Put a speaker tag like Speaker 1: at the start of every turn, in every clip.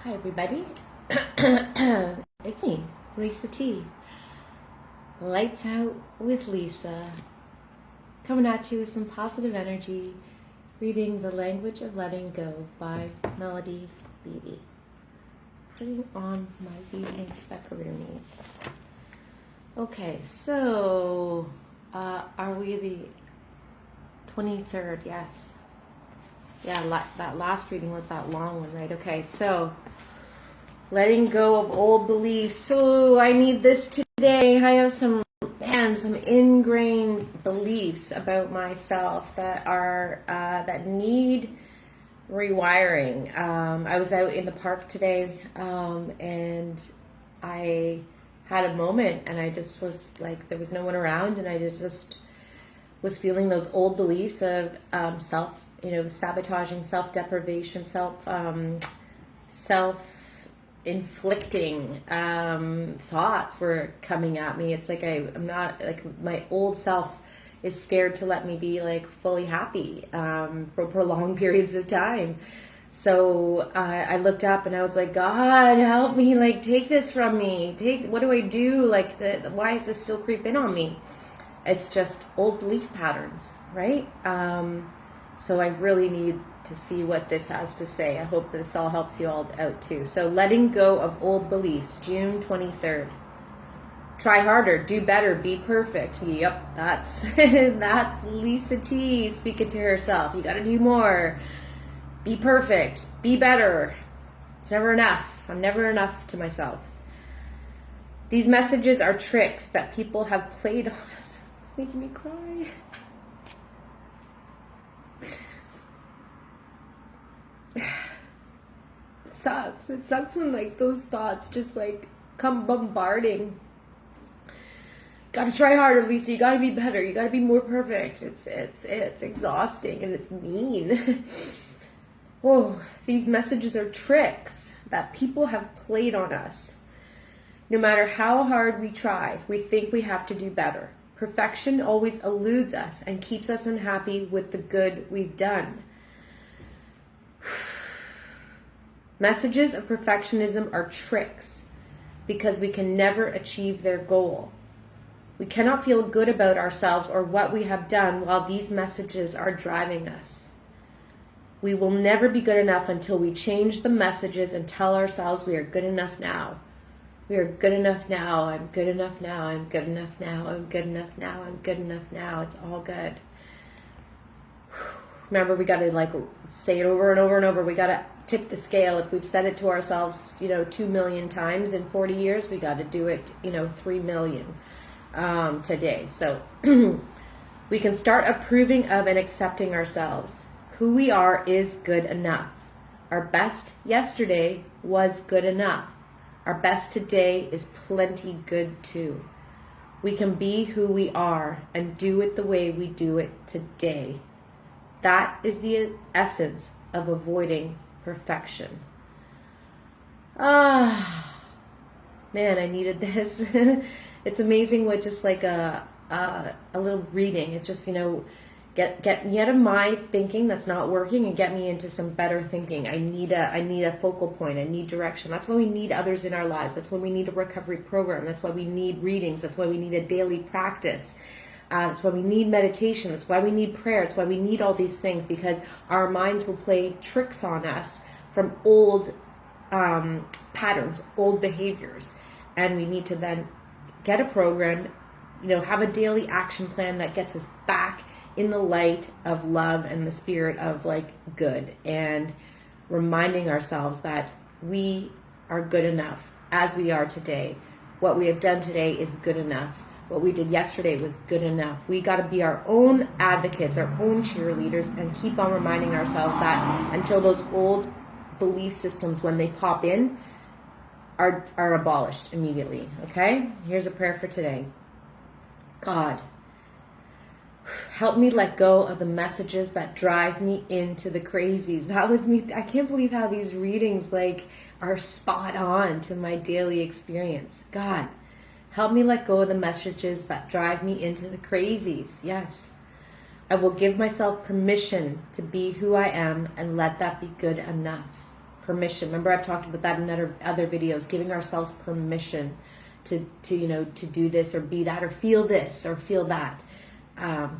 Speaker 1: Hi everybody, it's me, LisaT. Lights out with Lisa, coming at you with some positive energy, reading The Language of Letting Go by Beattie. Putting on my evening speckaroonies. Okay, so are we the 23rd? Yes. Yeah, that last reading was that long one, right? Okay, so letting go of old beliefs. So I need this today. I have some ingrained beliefs about myself that need rewiring. I was out in the park today, and I had a moment, and I just was like, there was no one around, and I just was feeling those old beliefs of sabotaging, self-deprivation, self-inflicting thoughts were coming at me. It's like I'm not, like, my old self is scared to let me be like fully happy for prolonged periods of time. So I looked up and I was like, God, help me, like, take this from me. What do I do? Like, why is this still creeping on me? It's just old belief patterns, right? So I really need to see what this has to say. I hope this all helps you all out too. So letting go of old beliefs, June 23rd. Try harder, do better, be perfect. Yep, that's LisaT speaking to herself. You got to do more. Be perfect, be better. It's never enough. I'm never enough to myself. These messages are tricks that people have played on us. It's making me cry. It sucks. It sucks when, like, those thoughts just like come bombarding. Gotta try harder, Lisa. You gotta be better. You gotta be more perfect. It's exhausting and it's mean. Oh, these messages are tricks that people have played on us. No matter how hard we try, we think we have to do better. Perfection always eludes us and keeps us unhappy with the good we've done. Messages of perfectionism are tricks because we can never achieve their goal. We cannot feel good about ourselves or what we have done while these messages are driving us. We will never be good enough until we change the messages and tell ourselves we are good enough now. We are good enough now. I'm good enough now. I'm good enough now. I'm good enough now. I'm good enough now. It's all good. Remember, we got to, like, say it over and over and over. We got to tip the scale. If we've said it to ourselves, 2 million times in 40 years, we got to do it, 3 million today. So we can start approving of and accepting ourselves. Who we are is good enough. Our best yesterday was good enough. Our best today is plenty good too. We can be who we are and do it the way we do it today. That is the essence of avoiding perfection. Man, I needed this. It's amazing what just like a little reading. It's just, get me out of my thinking that's not working and get me into some better thinking. I need a focal point. I need direction. That's why we need others in our lives. That's why we need a recovery program. That's why we need readings. That's why we need a daily practice. That's why we need meditation. That's why we need prayer. That's why we need all these things, because our minds will play tricks on us from old patterns, old behaviors. And we need to then get a program, have a daily action plan that gets us back in the light of love and the spirit of, like, good, and reminding ourselves that we are good enough as we are today. What we have done today is good enough. What we did yesterday was good enough. We got to be our own advocates, our own cheerleaders, and keep on reminding ourselves that until those old belief systems, when they pop in, are abolished immediately. Okay? Here's a prayer for today. God, help me let go of the messages that drive me into the crazies. That was me. I can't believe how these readings, like, are spot on to my daily experience. God, help me let go of the messages that drive me into the crazies. Yes. I will give myself permission to be who I am and let that be good enough. permission. Remember, I've talked about that in other videos, giving ourselves permission to do this or be that or feel this or feel that.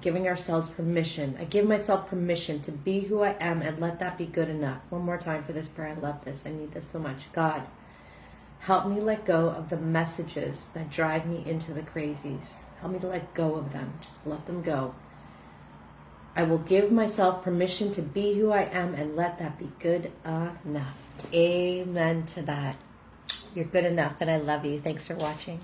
Speaker 1: Giving ourselves permission. I give myself permission to be who I am and let that be good enough. One more time for this prayer. I love this. I need this so much. God, help me let go of the messages that drive me into the crazies. Help me to let go of them. Just let them go. I will give myself permission to be who I am and let that be good enough. Amen to that. You're good enough and I love you. Thanks for watching.